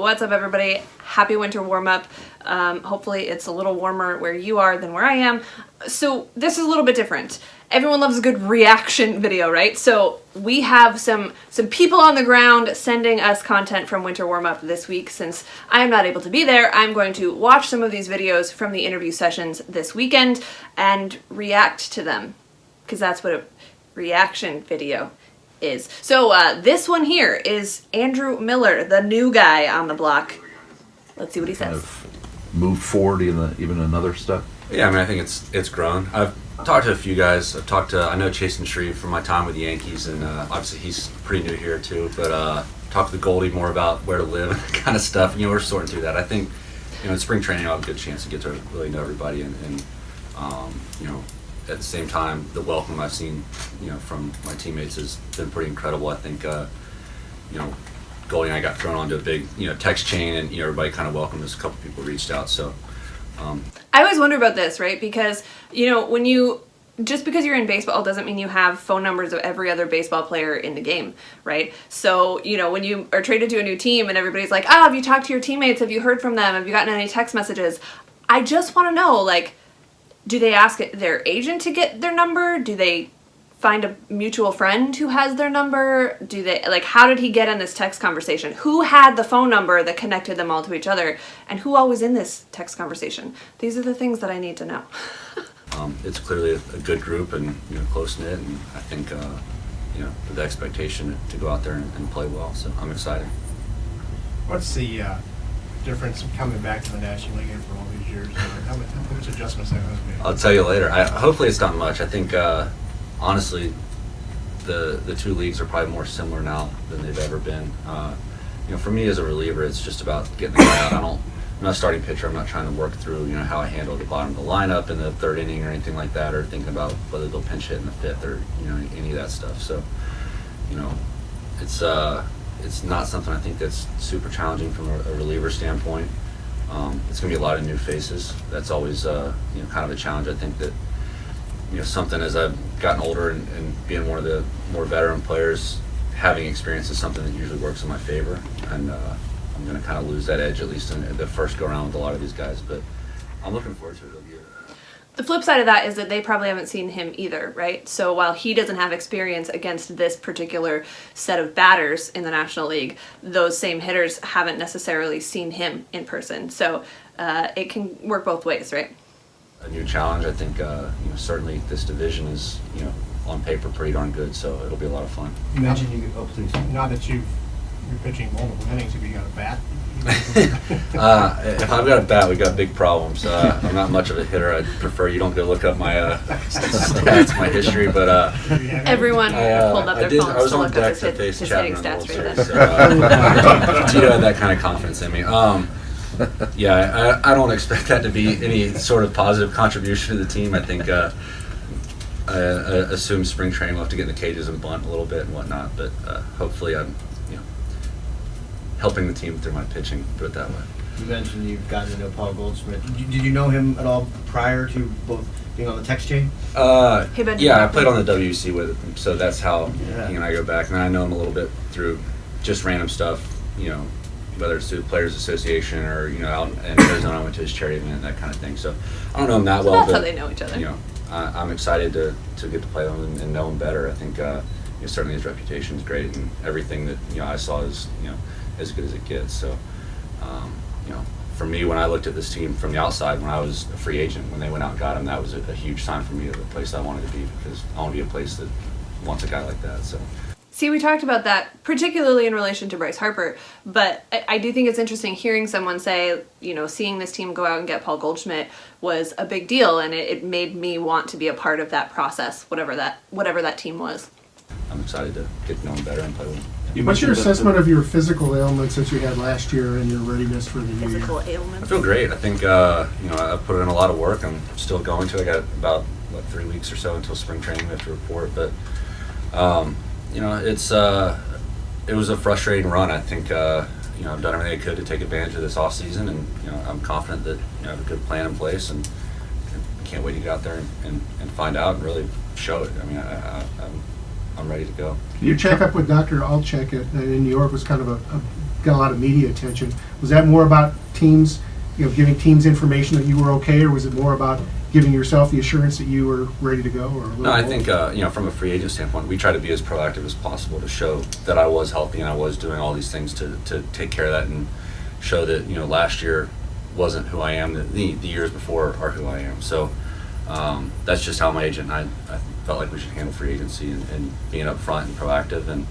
What's up, everybody? Happy winter warm-up. Hopefully it's a little warmer where you are than where I am. So this is a little bit different. Everyone loves a good reaction video, right? So we have some people on the ground sending us content from winter warm-up this week. Since I am not able to be there, I'm going to watch some of these videos from the interview sessions this weekend and react to them, because that's what a reaction video is. So this one here is Andrew Miller, the new guy on the block. Let's see what he says. Kind of moved forward even another step. Yeah, I mean, I think it's grown. I've talked to a few guys. I know Chasen Shreve from my time with the Yankees, and obviously he's pretty new here too. But talked to the Goldie more about where to live and that kind of stuff. You know, we're sorting through that. I think, you know, in spring training, I'll have a good chance to get to really know everybody, and you know, at the same time, the welcome I've seen, you know, from my teammates has been pretty incredible. I think, you know, Goldie and I got thrown onto a big, you know, text chain, and, you know, everybody kind of welcomed us. A couple people reached out, so. I always wonder about this, right? Because, you know, just because you're in baseball doesn't mean you have phone numbers of every other baseball player in the game, right? So, you know, when you are traded to a new team and everybody's like, have you talked to your teammates? Have you heard from them? Have you gotten any text messages? I just want to know, like, do they ask their agent to get their number? Do they find a mutual friend who has their number? Do they, like, how did he get in this text conversation? Who had the phone number that connected them all to each other? And who all was in this text conversation? These are the things that I need to know. It's clearly a good group and, you know, close-knit, and I think, you know, with the expectation to go out there and play well, so I'm excited. What's the difference coming back to the National League after all these years? How much adjustments have there been? I'll tell you later. Hopefully it's not much. I think, honestly, the two leagues are probably more similar now than they've ever been. You know, for me as a reliever, it's just about getting the guy out. I'm not a starting pitcher. I'm not trying to work through, you know, how I handle the bottom of the lineup in the third inning or anything like that, or thinking about whether they'll pinch hit in the fifth or, you know, any of that stuff. So, you know, it's not something I think that's super challenging from a reliever standpoint. It's going to be a lot of new faces. That's always, you know, kind of a challenge. I think that, you know, something as I've gotten older and being one of the more veteran players, having experience is something that usually works in my favor. And I'm going to kind of lose that edge, at least in the first go around with a lot of these guys. But I'm looking forward to it. The flip side of that is that they probably haven't seen him either, right? So while he doesn't have experience against this particular set of batters in the National League, those same hitters haven't necessarily seen him in person. So it can work both ways, right? A new challenge. I think, you know, certainly this division is, you know, on paper pretty darn good, so it'll be a lot of fun. You mentioned you could, please. Now that you're pitching multiple innings, have you got a bat? If I've got a bat, we've got big problems. I'm not much of a hitter. I'd prefer you don't go look up my stats, my history, but everyone pulled up their phones I was to on look deck up to face his Chapman hitting stats World right Series, then. so Tito had that kind of confidence in me. Yeah, I don't expect that to be any sort of positive contribution to the team. I think I assume spring training will have to get in the cages and bunt a little bit and whatnot, but hopefully I'm, you know, helping the team through my pitching, put it that way. You mentioned you've gotten to know Paul Goldschmidt. Did you know him at all prior to both being on the text chain? Yeah, I played on the WC with him, so that's how he and I go back. And I know him a little bit through just random stuff, you know, whether it's through the Players Association or, you know, out in Arizona, I went to his charity event, that kind of thing. So I don't know him that well. That's but, how they know each other. You know, I'm excited to get to play with him and know him better. I think you know, certainly his reputation is great, and everything that, you know, I saw is, you know, as good as it gets. So, you know, for me, when I looked at this team from the outside, when I was a free agent, when they went out and got him, that was a huge sign for me of the place I wanted to be, because I want to be a place that wants a guy like that. So. See, we talked about that, particularly in relation to Bryce Harper, but I do think it's interesting hearing someone say, you know, seeing this team go out and get Paul Goldschmidt was a big deal, and it made me want to be a part of that process, whatever that team was. I'm excited to get to know him better and play with him. What's your assessment of your physical ailments that you had last year and your readiness for the new year? Physical ailments? I feel great. I think, you know, I've put in a lot of work. I'm still going to. I got about, 3 weeks or so until spring training we have to report, but, you know, it was a frustrating run. I think, you know, I've done everything I could to take advantage of this off season, and, you know, I'm confident that, you know, I have a good plan in place, and can't wait to get out there and find out and really show it. I mean, I'm ready to go. Your checkup with Dr. Alchek in New York was kind of a got a lot of media attention. Was that more about teams, giving teams information that you were okay, or was it more about giving yourself the assurance that you were ready to go? Or a little No, I both? think from a free agent standpoint, we try to be as proactive as possible to show that I was healthy and I was doing all these things to take care of that and show that last year wasn't who I am. The years before are who I am. So that's just how my agent and I felt like we should handle free agency and being upfront and proactive. And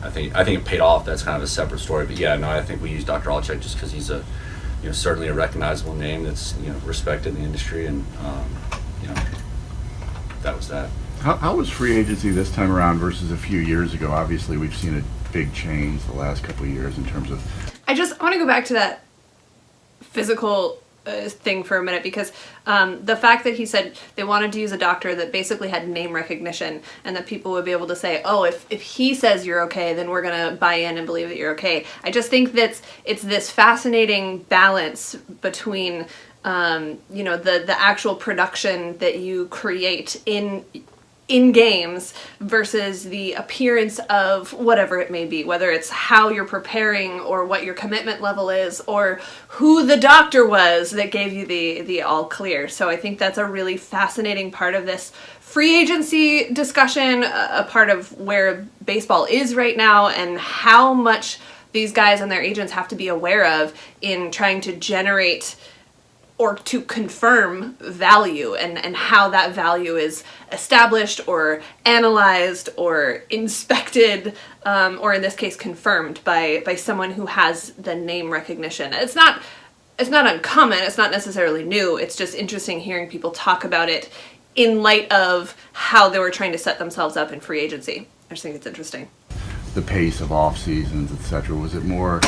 I think it paid off. That's kind of a separate story. But yeah, no, I think we use Dr. Olczyk just because he's certainly a recognizable name that's respected in the industry, and that was that. How was free agency this time around versus a few years ago? Obviously, we've seen a big change the last couple of years in terms of. I want to go back to that physical thing for a minute, because the fact that he said they wanted to use a doctor that basically had name recognition and that people would be able to say, oh, if he says you're okay, then we're going to buy in and believe that you're okay. I just think that it's this fascinating balance between the actual production that you create in games versus the appearance of whatever it may be, whether it's how you're preparing or what your commitment level is or who the doctor was that gave you the all clear. So I think that's a really fascinating part of this free agency discussion, a part of where baseball is right now and how much these guys and their agents have to be aware of in trying to generate or to confirm value, and how that value is established or analyzed or inspected, or in this case confirmed by someone who has the name recognition. It's not uncommon, it's not necessarily new, it's just interesting hearing people talk about it in light of how they were trying to set themselves up in free agency. I just think it's interesting. The pace of off seasons, etc. Was it more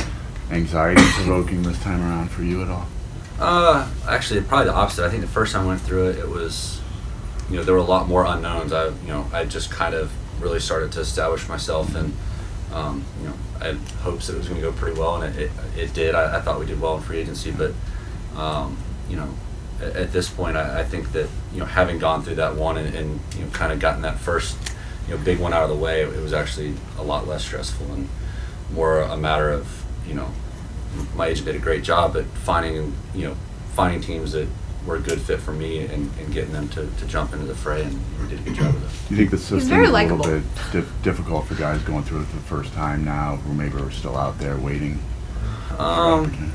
anxiety provoking this time around for you at all? Actually, probably the opposite. I think the first time I went through it, it was, there were a lot more unknowns. I just kind of really started to establish myself, and I had hopes that it was going to go pretty well, and it did. I thought we did well in free agency, but at this point, I think that having gone through that one and kind of gotten that first big one out of the way, it was actually a lot less stressful and more a matter of my agent did a great job at finding teams that were a good fit for me and getting them to jump into the fray, and we did a good job of that. Do you think the system is very a little likable. bit difficult for guys going through it for the first time now, who maybe are still out there waiting? I don't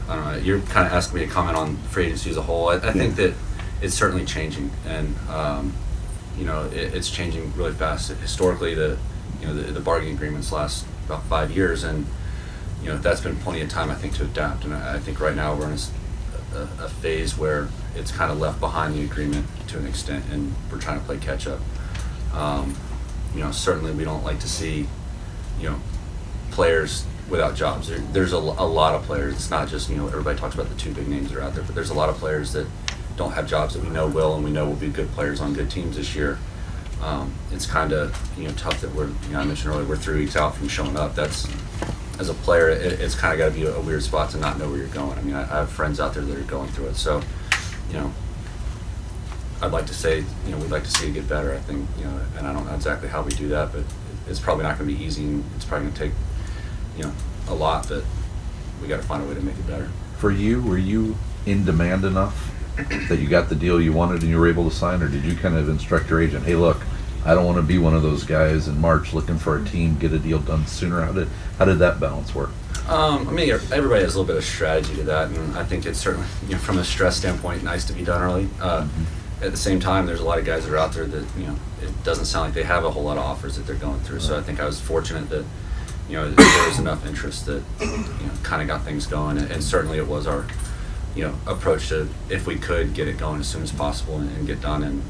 know. You're kind of asking me to comment on free agency as a whole. I think that it's certainly changing, and it's changing really fast. Historically, the bargaining agreements last about 5 years, and that's been plenty of time, I think, to adapt. And I think right now we're in a phase where it's kind of left behind the agreement to an extent, and we're trying to play catch up. Certainly we don't like to see, players without jobs. There's a lot of players. It's not just, everybody talks about the two big names that are out there, but there's a lot of players that don't have jobs that we know will, and we know will be good players on good teams this year. It's kind of, tough that I mentioned earlier, we're 3 weeks out from showing up. That's, as a player, it's kind of got to be a weird spot to not know where you're going. I mean, I have friends out there that are going through it. So, I'd like to say, we'd like to see it get better. I think, and I don't know exactly how we do that, but it's probably not going to be easy, and it's probably going to take, a lot, but we got to find a way to make it better. For you, were you in demand enough that you got the deal you wanted and you were able to sign, or did you kind of instruct your agent, hey, look, I don't want to be one of those guys in March looking for a team, get a deal done sooner? How did that balance work? Everybody has a little bit of strategy to that, and I think it's certainly, from a stress standpoint, nice to be done early. At the same time, there's a lot of guys that are out there that, it doesn't sound like they have a whole lot of offers that they're going through. So I think I was fortunate that, there was enough interest that, kind of got things going. And certainly it was our, approach to, if we could, get it going as soon as possible and get done. And,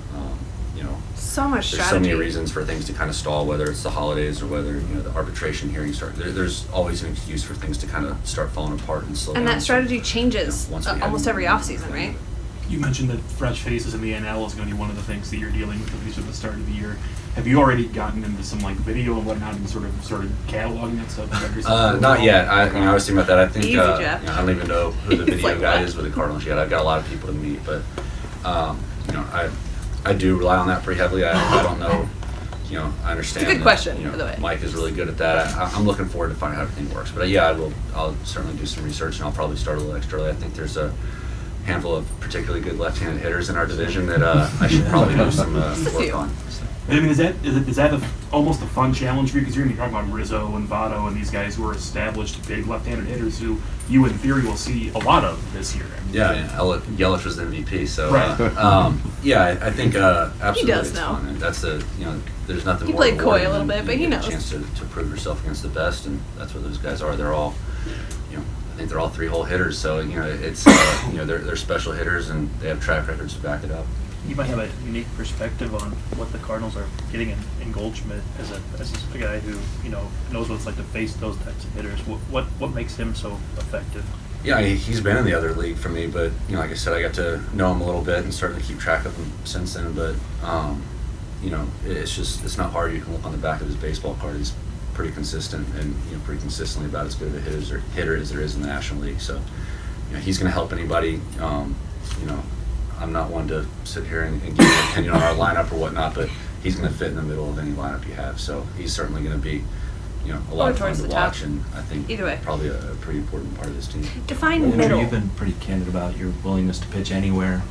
So much there's strategy. so many reasons for things to kind of stall, whether it's the holidays or whether, the arbitration hearings start. There's always an excuse for things to kind of start falling apart and slow down. And that strategy changes once we had almost every offseason, right? You mentioned that fresh faces in the NL is going to be one of the things that you're dealing with, at least at the start of the year. Have you already gotten into some video and whatnot and sort of cataloging that stuff? Not yet. I was thinking about that. I think Easy, Jeff. I don't even know who the video like guy what? is with the Cardinals yet. I've got a lot of people to meet, but I do rely on that pretty heavily. I don't know I understand. It's a good that, question, by the way. Mike is really good at that. I'm looking forward to finding out how everything works. But yeah, I'll certainly do some research, and I'll probably start a little extra early. I think there's a handful of particularly good left-handed hitters in our division that I should probably do some work on. So. I mean, is that almost a fun challenge for you? Because you're going to be talking about Rizzo and Votto and these guys who are established big left-handed hitters who you, in theory, will see a lot of this year. I mean, Yeah, Yelich was the MVP, so Right. yeah, I think absolutely He does it's know. fun. And that's there's nothing He more played coy a rewarding little than, bit, but he get knows. a chance to prove yourself against the best, and that's what those guys are. They're all, I think they're all three-hole hitters, so it's they're special hitters, and they have track records to back it up. You might have a unique perspective on what the Cardinals are getting in Goldschmidt as a guy who knows what it's like to face those types of hitters. What makes him so effective? Yeah, he's been in the other league for me, but like I said, I got to know him a little bit and started to keep track of him since then. But it's not hard. You can look on the back of his baseball card. He's pretty consistent and pretty consistently about as good of a hitter as there is in the National League. So he's going to help anybody. I'm not one to sit here and give an opinion on our lineup or whatnot, but he's going to fit in the middle of any lineup you have. So he's certainly going to be, a lot of fun towards to the top. watch, and I think Either way. probably a pretty important part of this team. Define Andrew, middle. you've been pretty candid about your willingness to pitch anywhere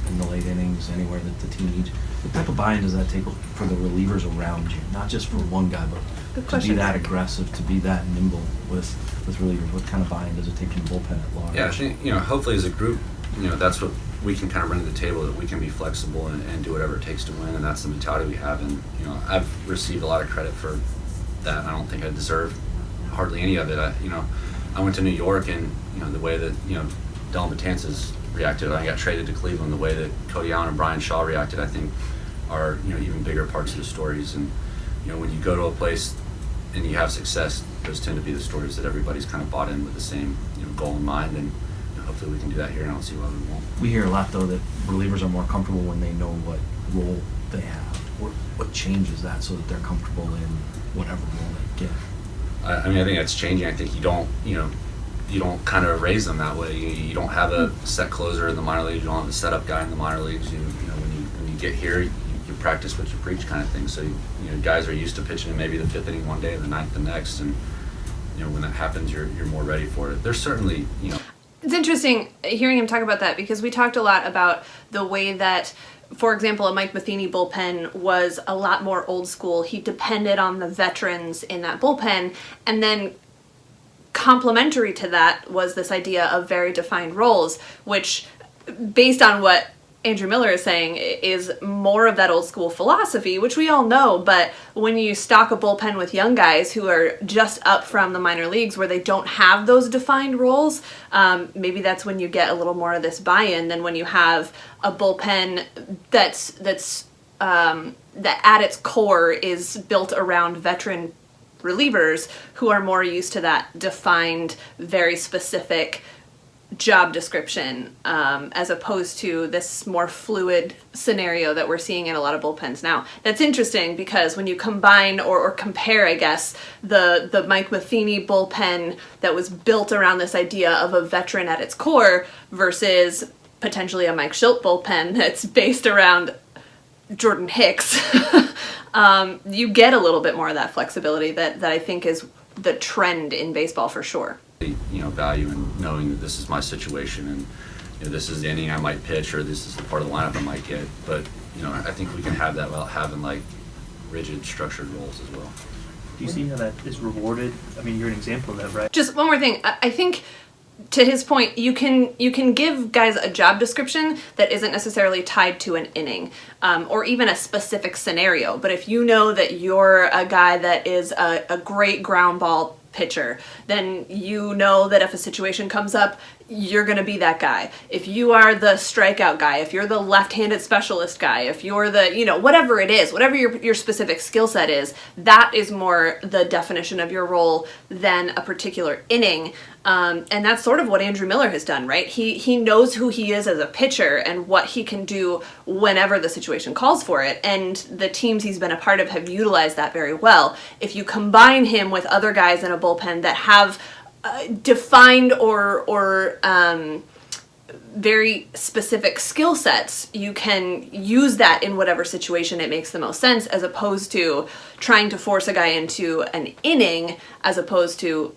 in the late innings, anywhere that the team needs. What type of buy-in does that take for the relievers around you? Not just for one guy, but Good to question. be that aggressive, to be that nimble with relievers. What kind of buy-in does it take in the bullpen at large? Yeah, I think, hopefully as a group, that's what we can kind of bring to the table, that we can be flexible and do whatever it takes to win, and that's the mentality we have. And, I've received a lot of credit for that. I don't think I deserve hardly any of it. I went to New York, and, the way that, Dylan Betances reacted, I got traded to Cleveland, the way that Cody Allen and Brian Shaw reacted, I think are, even bigger parts of the stories. And, when you go to a place and you have success, those tend to be the stories that everybody's kind of bought in with the same, goal in mind. And hopefully we can do that here, and I don't see why we won't. We hear a lot, though, that relievers are more comfortable when they know what role they have. What changes that so that they're comfortable in whatever role they get? I think that's changing. I think you don't kind of raise them that way. You don't have a set closer in the minor leagues. You don't have a setup guy in the minor leagues. When you get here, you practice what you preach, kind of thing. So guys are used to pitching in maybe the fifth inning one day and the ninth the next, and when that happens, you're more ready for it. There's certainly It's interesting hearing him talk about that, because we talked a lot about the way that, for example, a Mike Matheny bullpen was a lot more old school. He depended on the veterans in that bullpen, and then complementary to that was this idea of very defined roles, which, based on what Andrew Miller is saying, is more of that old school philosophy, which we all know. But when you stock a bullpen with young guys who are just up from the minor leagues, where they don't have those defined roles, maybe that's when you get a little more of this buy-in than when you have a bullpen that at its core is built around veteran relievers who are more used to that defined, very specific job description, as opposed to this more fluid scenario that we're seeing in a lot of bullpens now. That's interesting, because when you combine or compare, I guess, the Mike Matheny bullpen that was built around this idea of a veteran at its core versus potentially a Mike Schilt bullpen that's based around Jordan Hicks, you get a little bit more of that flexibility that I think is the trend in baseball for sure. Value in knowing that this is my situation, and this is the inning I might pitch, or this is the part of the lineup I might get. But I think we can have that without having like rigid, structured roles as well. Do you see how that is rewarded? I mean, you're an example of that, right? Just one more thing. I think, to his point, you can give guys a job description that isn't necessarily tied to an inning, or even a specific scenario. But if you know that you're a guy that is a great ground ball pitcher, then you know that if a situation comes up, you're going to be that guy. If you are the strikeout guy, if you're the left-handed specialist guy, if you're the, whatever it is, whatever your specific skill set is, that is more the definition of your role than a particular inning. And that's sort of what Andrew Miller has done, right? He knows who he is as a pitcher and what he can do whenever the situation calls for it. And the teams he's been a part of have utilized that very well. If you combine him with other guys in a bullpen that have defined or very specific skill sets, you can use that in whatever situation it makes the most sense, as opposed to trying to force a guy into an inning as opposed to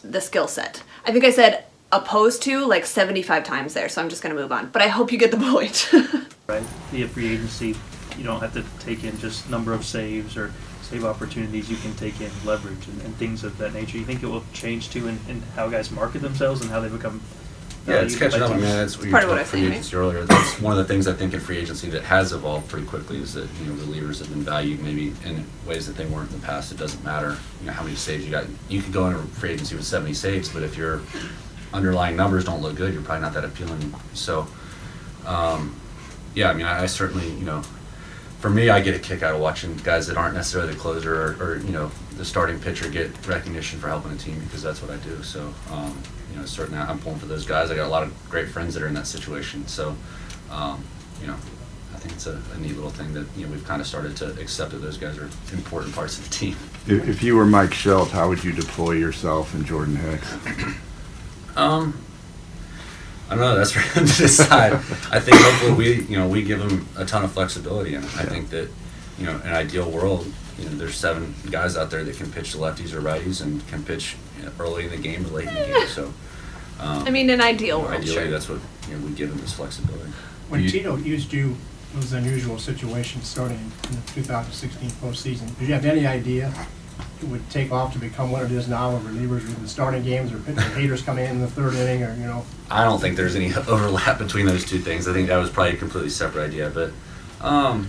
the skill set. I think I said opposed to like 75 times there, so I'm just going to move on. But I hope you get the point. Right, via free agency, you don't have to take in just number of saves or save opportunities. You can take in leverage and things of that nature. You think it will change too in how guys market themselves and how they become? Yeah, it's catching up. I mean, that's what you Part were of what talking I free think, agency earlier. That's one of the things I think in free agency that has evolved pretty quickly is that, you know, relievers have been valued maybe in ways that they weren't in the past. It doesn't matter, you know, how many saves you got. You could go into free agency with 70 saves, but if your underlying numbers don't look good, you're probably not that appealing. So, yeah, I mean, I certainly, you know, for me, I get a kick out of watching guys that aren't necessarily the closer or you know, the starting pitcher get recognition for helping a team, because that's what I do. So, you know, certainly I'm pulling for those guys. I got a lot of great friends that are in that situation. So, you know, I think it's a neat little thing that, you know, we've kind of started to accept that those guys are important parts of the team. If you were Mike Schelt, how would you deploy yourself and Jordan Hicks? I don't know. That's for him to decide. I think hopefully we give him a ton of flexibility, and I think that, you know, in an ideal world, you know, there's 7 guys out there that can pitch to lefties or righties and can pitch, you know, early in the game or late in the game. So, I mean, in ideal you know, world, ideally, sure. that's what, you know, we give him this flexibility. When Tito used you, it was an unusual situation starting in the 2016 postseason. Did you have any idea it would take off to become what it is now, where relievers are in the starting games or hitters coming in the 3rd inning, or, you know? I don't think there's any overlap between those two things. I think that was probably a completely separate idea, but I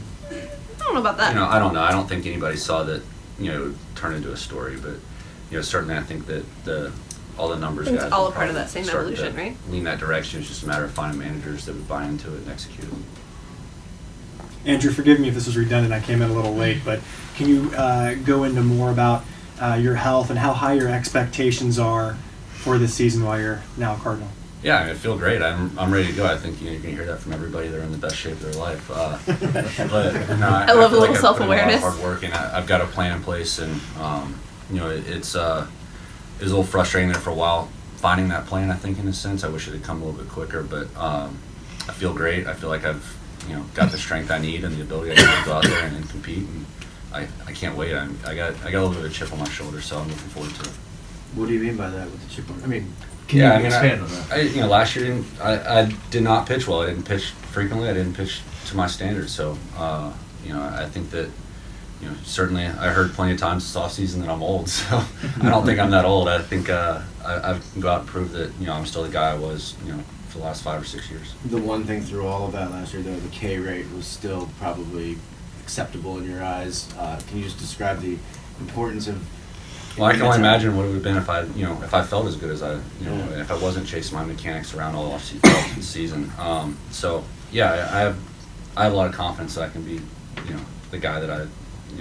don't know about that. you know, I don't know. I don't think anybody saw that, you know, it would turn into a story, but, you know, certainly I think that all the numbers It's guys all will a part of probably that same start evolution, to right? lean that direction. It's just a matter of finding managers that would buy into it and execute it. Andrew, forgive me if this is redundant. I came in a little late, but can you go into more about your health and how high your expectations are for this season while you're now a Cardinal? Yeah, I mean, I feel great. I'm ready to go. I think, you know, you're gonna hear that from everybody. They're in the best shape of their life. But you know, I love a feel little I've put in a lot of self-awareness. hard work, and I've got a plan in place. And you know, it was a little frustrating there for a while finding that plan. I think in a sense, I wish it had come a little bit quicker. But I feel great. I feel like I've, you know, got the strength I need and the ability I need to go out there and compete. And I can't wait. I got a little bit of a chip on my shoulder, so I'm looking forward to it. What do you mean by that with the chip on? I mean, Can Yeah, you I mean, expand on that? you know, last year I did not pitch well. I didn't pitch frequently. I didn't pitch to my standards. So, you know, I think that, you know, certainly I heard plenty of times this offseason that I'm old. So I don't think I'm that old. I think I can go out and prove that, you know, I'm still the guy I was, you know, for the last 5 or 6 years. the one thing through all of that last year, though, the K rate was still probably acceptable in your eyes. Can you just describe the importance of? Well, I can only imagine what it would have been if I felt as good as I, you know, if I wasn't chasing my mechanics around all off season. So yeah, I have a lot of confidence that I can be, you know, the guy that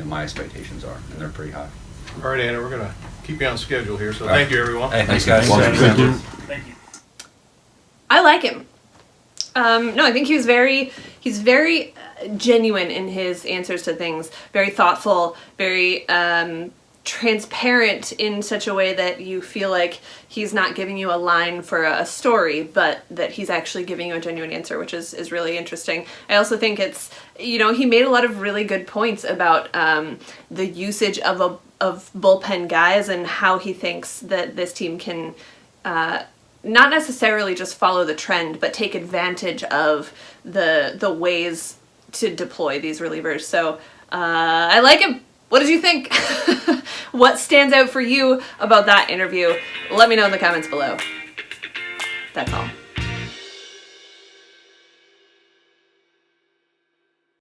my expectations are, and they're pretty high. All right, Anna, we're going to keep you on schedule here, so All right. thank you, everyone. Hey, thanks guys. Thank you. Thank you. I like him. No, I think he's very genuine in his answers to things. Very thoughtful, very transparent in such a way that you feel like he's not giving you a line for a story, but that he's actually giving you a genuine answer, which is really interesting. I also think it's, you know, he made a lot of really good points about the usage of bullpen guys and how he thinks that this team can not necessarily just follow the trend, but take advantage of the ways to deploy these relievers. So I like him. What did you think? What stands out for you about that interview? Let me know in the comments below. That's all.